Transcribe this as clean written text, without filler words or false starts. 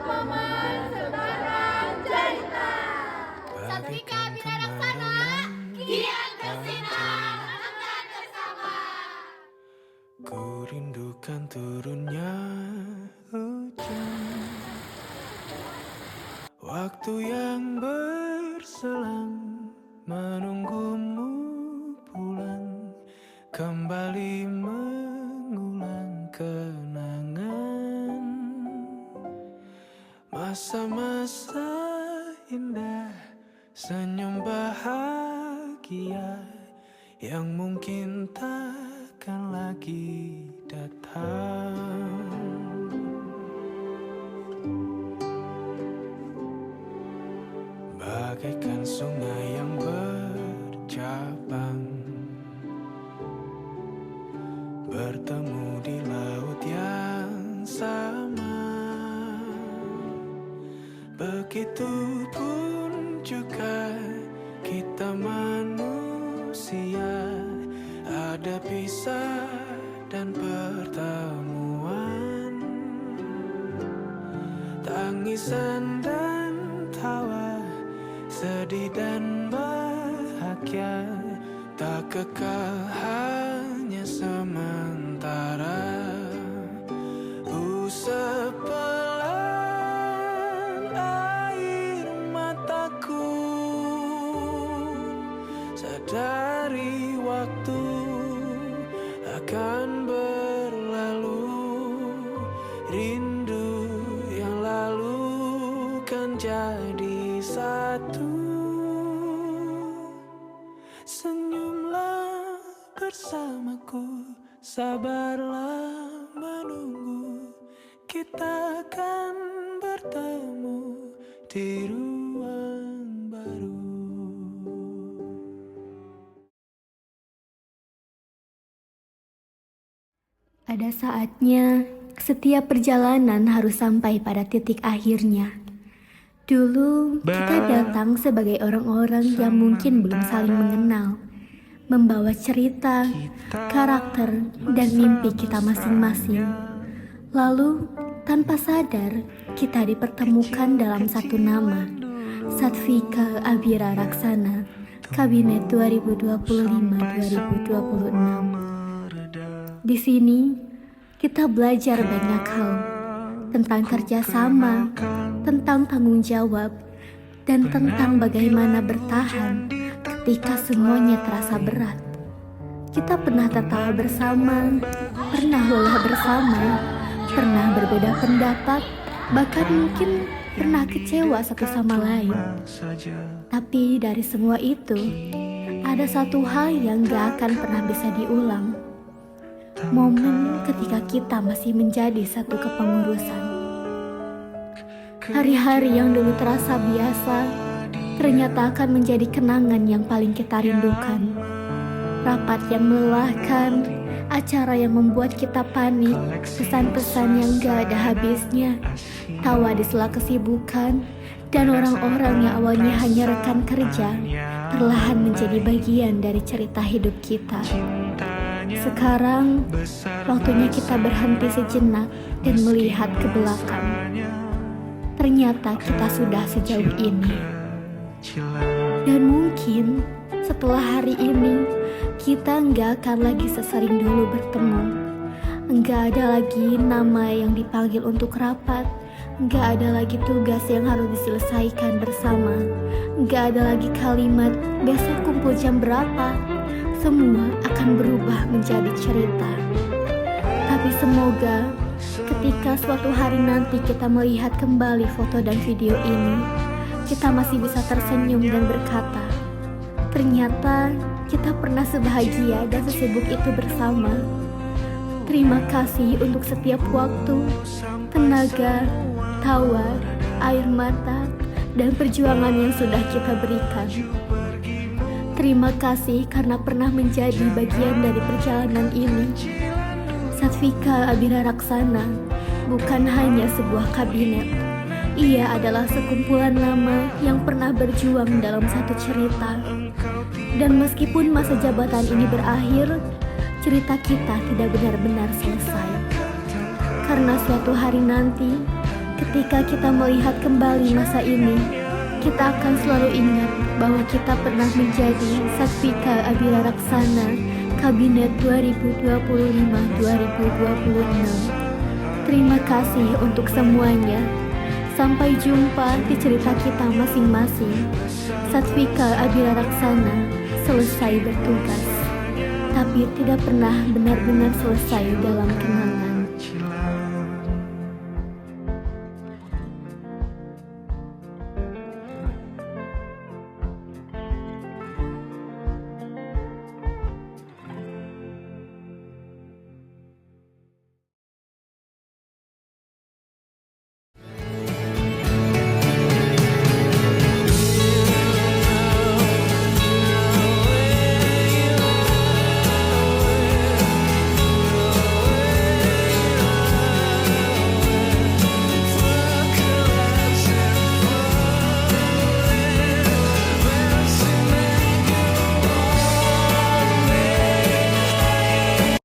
momen sebarang cerita. Satrika Bina Raksana, kian bersinar akan bersama. Ku rindukan turunnya hujan, waktu yang berselang, menunggumu pulang, kembali mengulang kenangan, masa-masa indah, senyum bahagia yang mungkin takkan lagi datang. Bagaikan sungai yang bercabang, bertemu di laut yang sama. Begitupun juga kita manusia, ada pisah dan pertemuan, tangisan dan tawa, sedih dan bahagia, tak kekal, hanya sementara. Usap pelan air mataku, sadari waktu akan berlalu, rindu yang lalu kan jadi satu. Senyumlah bersamaku, sabarlah menunggu, kita akan bertemu di ruang baru. Ada saatnya setiap perjalanan harus sampai pada titik akhirnya. Dulu kita datang sebagai orang-orang yang mungkin belum saling mengenal, membawa cerita, karakter, dan mimpi kita masing-masing. Lalu tanpa sadar kita dipertemukan dalam satu nama, Satvika Abira Raksana, Kabinet 2025-2026. Di sini kita belajar banyak hal tentang kerjasama, tentang tanggung jawab, dan tentang bagaimana bertahan ketika semuanya terasa berat. Kita pernah tertawa bersama, pernah lelah bersama, pernah berbeda pendapat, bahkan mungkin pernah kecewa satu sama lain. Tapi dari semua itu, ada satu hal yang gak akan pernah bisa diulang. Momen ketika kita masih menjadi satu kepengurusan. Hari-hari yang dulu terasa biasa, ternyata akan menjadi kenangan yang paling kita rindukan. Rapat yang melelahkan, acara yang membuat kita panik, pesan-pesan yang gak ada habisnya, tawa di sela kesibukan, dan orang-orang yang awalnya hanya rekan kerja, perlahan menjadi bagian dari cerita hidup kita. Sekarang, waktunya kita berhenti sejenak dan melihat ke belakang. Ternyata kita sudah sejauh ini. Dan mungkin setelah hari ini, kita nggak akan lagi sesering dulu bertemu. Nggak ada lagi nama yang dipanggil untuk rapat. Nggak ada lagi tugas yang harus diselesaikan bersama. Nggak ada lagi kalimat, besok kumpul jam berapa. Semua akan berubah menjadi cerita. Tapi semoga ketika suatu hari nanti kita melihat kembali foto dan video ini, kita masih bisa tersenyum dan berkata, ternyata kita pernah sebahagia dan sesibuk itu bersama. Terima kasih untuk setiap waktu, tenaga, tawa, air mata, dan perjuangan yang sudah kita berikan. Terima kasih karena pernah menjadi bagian dari perjalanan ini. Satvika Abira Raksana bukan hanya sebuah kabinet. Ia adalah sekumpulan nama yang pernah berjuang dalam satu cerita. Dan meskipun masa jabatan ini berakhir, cerita kita tidak benar-benar selesai. Karena suatu hari nanti, Ketika kita melihat kembali masa ini, kita akan selalu ingat bahwa kita pernah menjadi Satvika Abira Laksana Kabinet 2025-2026. Terima kasih untuk semuanya. Sampai jumpa di cerita kita masing-masing. Satvika Abira Laksana selesai bertugas, tapi tidak pernah benar-benar selesai dalam kenangan.